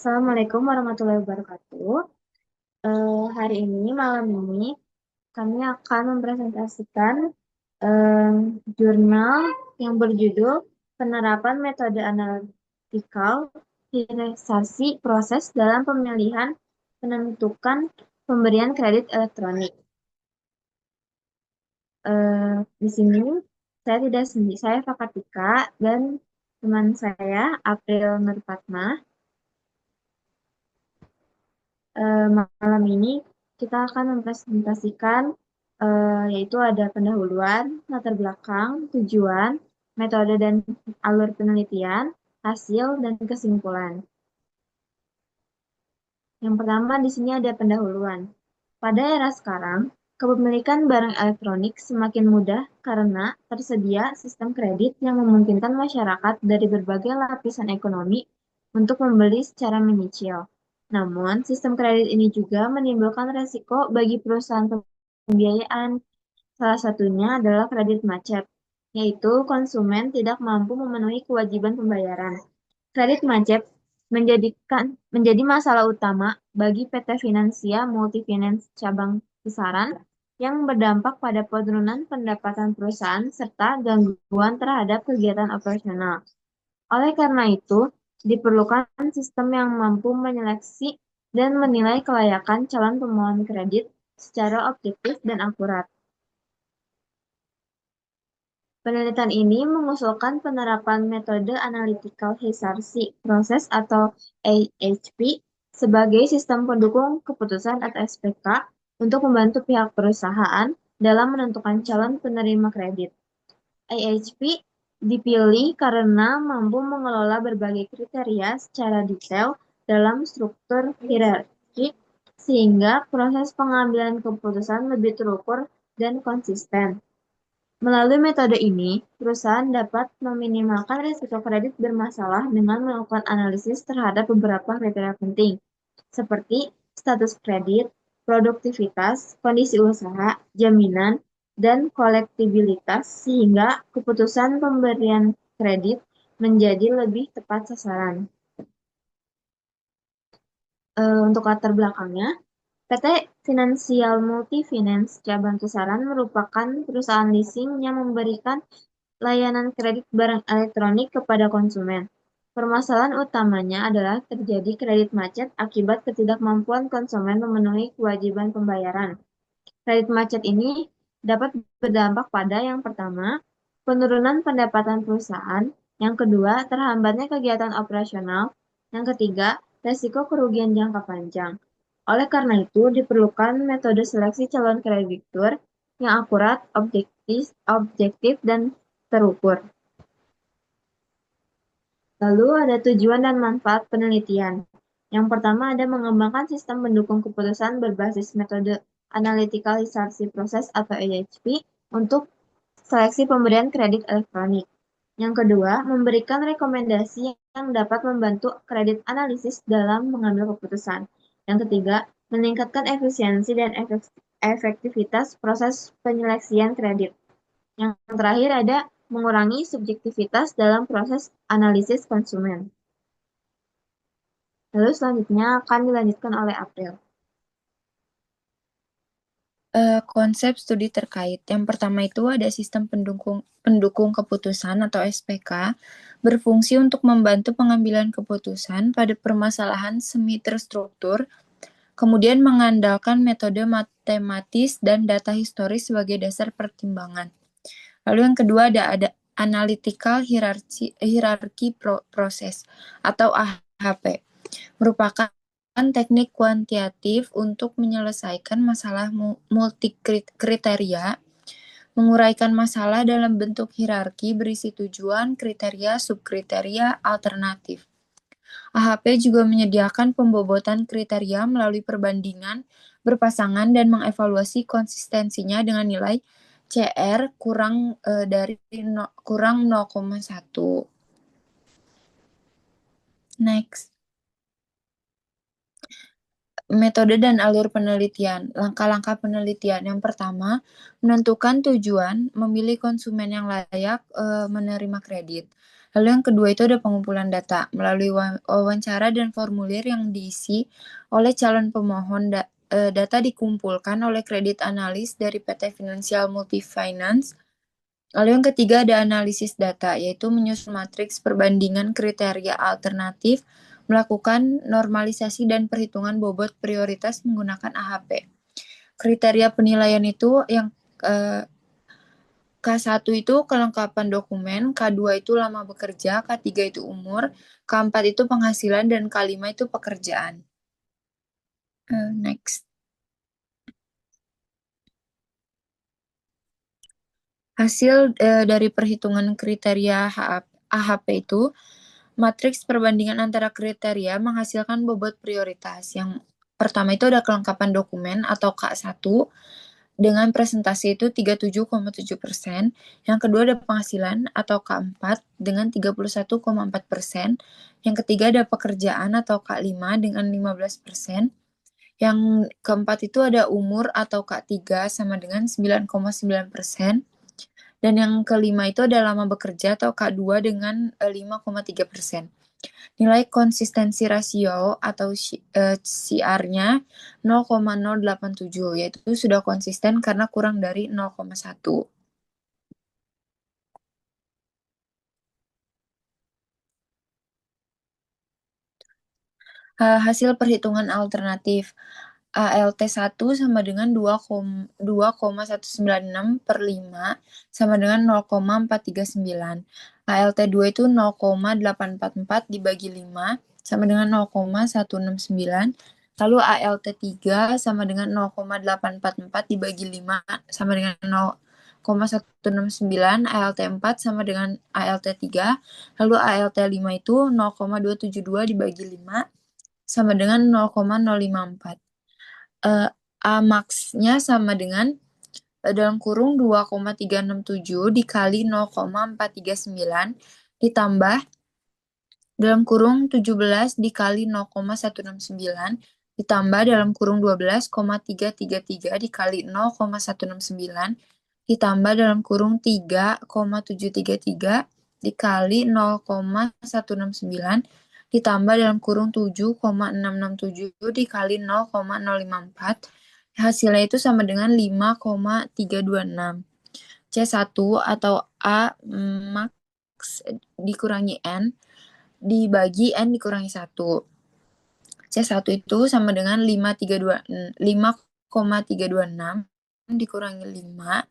Assalamualaikum warahmatullahi wabarakatuh. Hari ini, malam ini, kami akan mempresentasikan eh, jurnal yang berjudul Penerapan Metode Analytical Hierarchy Proses dalam Pemilihan Penentukan Pemberian Kredit Elektronik. Di sini, saya tidak sendiri, saya Fakatika dan teman saya, April Nurfatma. Malam ini kita akan mempresentasikan yaitu ada pendahuluan, latar belakang, tujuan, metode dan alur penelitian, hasil, dan kesimpulan. Yang pertama di sini ada pendahuluan. Pada era sekarang, kepemilikan barang elektronik semakin mudah karena tersedia sistem kredit yang memungkinkan masyarakat dari berbagai lapisan ekonomi untuk membeli secara menyicil. Namun, sistem kredit ini juga menimbulkan resiko bagi perusahaan pembiayaan. Salah satunya adalah kredit macet, yaitu konsumen tidak mampu memenuhi kewajiban pembayaran. Kredit macet menjadi masalah utama bagi PT Finansia Multifinance Cabang Kisaran yang berdampak pada penurunan pendapatan perusahaan serta gangguan terhadap kegiatan operasional. Oleh karena itu, diperlukan sistem yang mampu menyeleksi dan menilai kelayakan calon pemohon kredit secara objektif dan akurat. Penelitian ini mengusulkan penerapan metode Analytical Hierarchy Process atau AHP sebagai sistem pendukung keputusan atau SPK untuk membantu pihak perusahaan dalam menentukan calon penerima kredit. AHP dipilih karena mampu mengelola berbagai kriteria secara detail dalam struktur hierarki sehingga proses pengambilan keputusan lebih terukur dan konsisten. Melalui metode ini, perusahaan dapat meminimalkan risiko kredit bermasalah dengan melakukan analisis terhadap beberapa kriteria penting, seperti status kredit, produktivitas, kondisi usaha, jaminan, dan kolektibilitas, sehingga keputusan pemberian kredit menjadi lebih tepat sasaran. Untuk latar belakangnya, PT Finansial Multifinance Cabang Kisaran merupakan perusahaan leasing yang memberikan layanan kredit barang elektronik kepada konsumen. Permasalahan utamanya adalah terjadi kredit macet akibat ketidakmampuan konsumen memenuhi kewajiban pembayaran. Kredit macet ini dapat berdampak pada yang pertama, penurunan pendapatan perusahaan, yang kedua, terhambatnya kegiatan operasional, yang ketiga, resiko kerugian jangka panjang. Oleh karena itu, diperlukan metode seleksi calon kreditur yang akurat, objektif dan terukur. Lalu ada tujuan dan manfaat penelitian. Yang pertama ada mengembangkan sistem pendukung keputusan berbasis metode Analytical Hierarchy Process atau AHP untuk seleksi pemberian kredit elektronik. Yang kedua, memberikan rekomendasi yang dapat membantu kredit analisis dalam mengambil keputusan. Yang ketiga, meningkatkan efisiensi dan efektivitas proses penyeleksian kredit. Yang terakhir ada mengurangi subjektivitas dalam proses analisis konsumen. Lalu selanjutnya akan dilanjutkan oleh April. Konsep studi terkait. Yang pertama itu ada sistem pendukung keputusan atau SPK berfungsi untuk membantu pengambilan keputusan pada permasalahan semi terstruktur, kemudian mengandalkan metode matematis dan data historis sebagai dasar pertimbangan. Lalu yang kedua ada analytical hierarchy process atau AHP, merupakan teknik kuantitatif untuk menyelesaikan masalah multikriteria, menguraikan masalah dalam bentuk hierarki berisi tujuan, kriteria, subkriteria, alternatif. AHP juga menyediakan pembobotan kriteria melalui perbandingan berpasangan dan mengevaluasi konsistensinya dengan nilai CR kurang 0,1. Next. Metode dan alur penelitian. Langkah-langkah penelitian. Yang pertama, menentukan tujuan, memilih konsumen yang layak menerima kredit. Lalu yang kedua itu ada pengumpulan data melalui wawancara dan formulir yang diisi oleh calon pemohon. Data dikumpulkan oleh kredit analis dari PT Finansial Multifinance. Lalu yang ketiga ada analisis data, yaitu menyusun matriks perbandingan kriteria alternatif, melakukan normalisasi dan perhitungan bobot prioritas menggunakan AHP. Kriteria penilaian itu yang K1 itu kelengkapan dokumen, K2 itu lama bekerja, K3 itu umur, K4 itu penghasilan, dan K5 itu pekerjaan. Next. Hasil dari perhitungan kriteria AHP itu, matriks perbandingan antara kriteria menghasilkan bobot prioritas. Yang pertama itu ada kelengkapan dokumen atau K1 dengan presentasi itu 37,7%. Yang kedua ada penghasilan atau K4 dengan 31,4%. Yang ketiga ada pekerjaan atau K5 dengan 15%. Yang keempat itu ada umur atau K3 sama dengan 9,9%. Dan yang kelima itu ada lama bekerja atau K2 dengan 5,3%. Nilai konsistensi rasio atau CR-nya 0,087, yaitu sudah konsisten karena kurang dari 0,1. Hasil perhitungan alternatif. ALT1 sama dengan 2,196 per 5 sama dengan 0,439. ALT2 itu 0,844 dibagi 5 sama dengan 0,169. Lalu ALT3 sama dengan 0,844 dibagi 5 sama dengan 0,169. ALT4 sama dengan ALT3. Lalu ALT5 itu 0,272 dibagi 5 sama dengan 0,054. A max-nya sama dengan dalam kurung 2,367 dikali 0,439 ditambah dalam kurung 17 dikali 0,169 ditambah dalam kurung 12,333 dikali 0,169 ditambah dalam kurung 3,733 dikali 0,169 ditambah dalam kurung 7,667 dikali 0,054. Hasilnya itu sama dengan 5,326. C1 atau A max dikurangi N dibagi N dikurangi 1. C1 itu sama dengan 5,326 dikurangi 5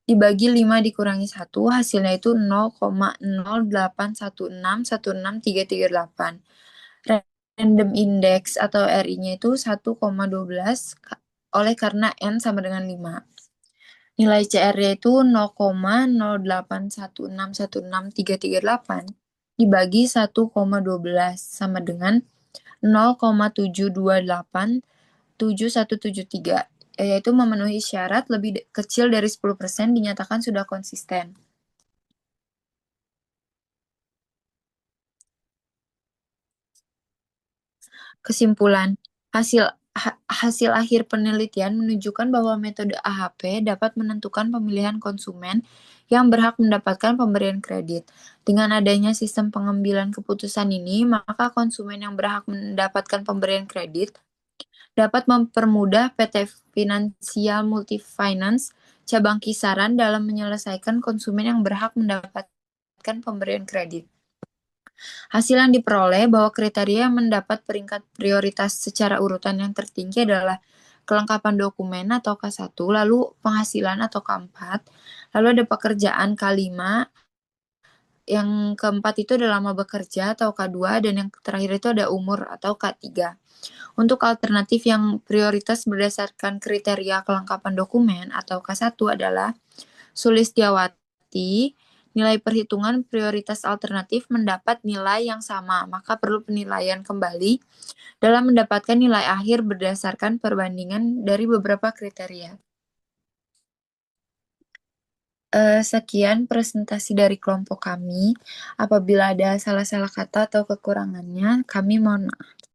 dibagi 5 dikurangi 1, hasilnya itu 0,0816163338. Random index atau RI-nya itu 1,12 oleh karena N sama dengan 5. Nilai CR-nya itu 0,0816163338 dibagi 1,12 sama dengan 0,7287173, yaitu memenuhi syarat lebih kecil dari 10% dinyatakan sudah konsisten. Kesimpulan, hasil akhir penelitian menunjukkan bahwa metode AHP dapat menentukan pemilihan konsumen yang berhak mendapatkan pemberian kredit. Dengan adanya sistem pengambilan keputusan ini, maka konsumen yang berhak mendapatkan pemberian kredit dapat mempermudah PT Finansial Multifinance cabang Kisaran dalam menyelesaikan konsumen yang berhak mendapatkan pemberian kredit. Hasil yang diperoleh bahwa kriteria yang mendapat peringkat prioritas secara urutan yang tertinggi adalah kelengkapan dokumen atau K1, lalu penghasilan atau K4, lalu ada pekerjaan K5, yang keempat itu ada lama bekerja atau K2, dan yang terakhir itu ada umur atau K3. Untuk alternatif yang prioritas berdasarkan kriteria kelengkapan dokumen atau K1 adalah Sulistiawati. Nilai perhitungan prioritas alternatif mendapat nilai yang sama, maka perlu penilaian kembali dalam mendapatkan nilai akhir berdasarkan perbandingan dari beberapa kriteria. Sekian presentasi dari kelompok kami. Apabila ada salah-salah kata atau kekurangannya, kami mohon maaf.